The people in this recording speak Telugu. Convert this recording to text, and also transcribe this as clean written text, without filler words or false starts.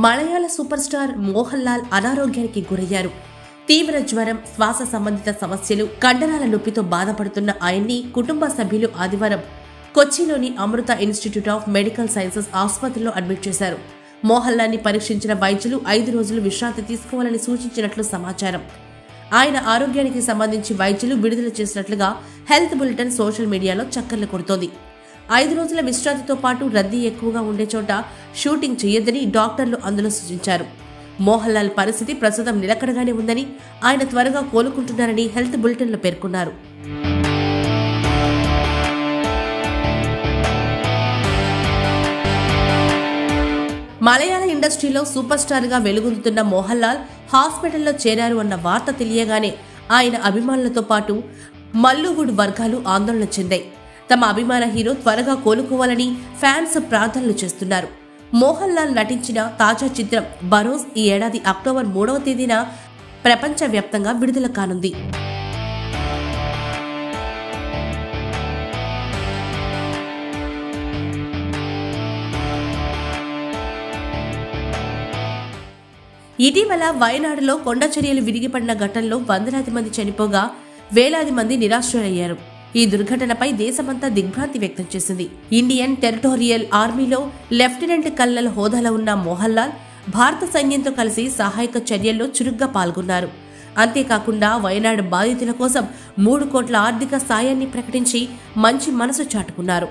మలయాళ సూపర్ స్టార్ మోహన్ లాల్ అనారోగ్యానికి గురయ్యారు. తీవ్ర జ్వరం, శ్వాస సంబంధిత సమస్యలు, కండరాల నొప్పితో బాధపడుతున్న ఆయన్ని కుటుంబ సభ్యులు ఆదివారం కొచ్చిలోని అమృత ఇన్స్టిట్యూట్ ఆఫ్ మెడికల్ సైన్సెస్ ఆసుపత్రిలో అడ్మిట్ చేశారు. మోహన్ లాల్ని పరీక్షించిన వైద్యులు 5 రోజులు విశ్రాంతి తీసుకోవాలని సూచించినట్లు సమాచారం. ఆయన ఆరోగ్యానికి సంబంధించి వైద్యులు విడుదల చేసినట్లుగా హెల్త్ బులెటిన్ సోషల్ మీడియాలో చక్కర్లు కొడుతోంది. 5 రోజుల విశ్రాంతితో పాటు రద్దీ ఎక్కువగా ఉండే చోట షూటింగ్ చేయొద్దని డాక్టర్లు అందులో సూచించారు. మోహన్ లాల్ పరిస్థితి ప్రస్తుతం నిలకడగానే ఉందని, ఆయన త్వరగా కోలుకుంటున్నారని హెల్త్ బులెటిన్లో పేర్కొన్నారు. మలయాళ ఇండస్ట్రీలో సూపర్ స్టార్ గా వెలుగొందుతున్న మోహన్ లాల్ హాస్పిటల్లో చేరారు అన్న వార్త తెలియగానే ఆయన అభిమానులతో పాటు మల్లువుడ్ వర్గాలు ఆందోళన చెందాయి. తమ అభిమాన హీరో త్వరగా కోలుకోవాలని ఫ్యాన్స్ ప్రార్థనలు చేస్తున్నారు. మోహన్ లాల్ నటించిన తాజా చిత్రం బరోస్ ఈ ఏడాది అక్టోబర్ 3వ తేదీన ప్రపంచవ్యాప్తంగా విడుదల కానుంది. ఇటీవల వయనాడులో కొండ చర్యలు విరిగిపడిన ఘటనలో వందలాది మంది చనిపోగా వేలాది మంది నిరాశ్రయులయ్యారు. ఈ దుర్ఘటనపై దేశమంతా దిగ్భ్రాంతి వ్యక్తం చేసింది. ఇండియన్ టెరిటోరియల్ ఆర్మీలో లెఫ్టినెంట్ కల్నల్ హోదాలో ఉన్న మోహన్ లాల్ భారత సైన్యంతో కలిసి సహాయక చర్యల్లో చురుగ్గా పాల్గొన్నారు. అంతేకాకుండా వయనాడు బాధితుల కోసం 3 కోట్ల ఆర్థిక సాయాన్ని ప్రకటించి మంచి మనసు చాటుకున్నారు.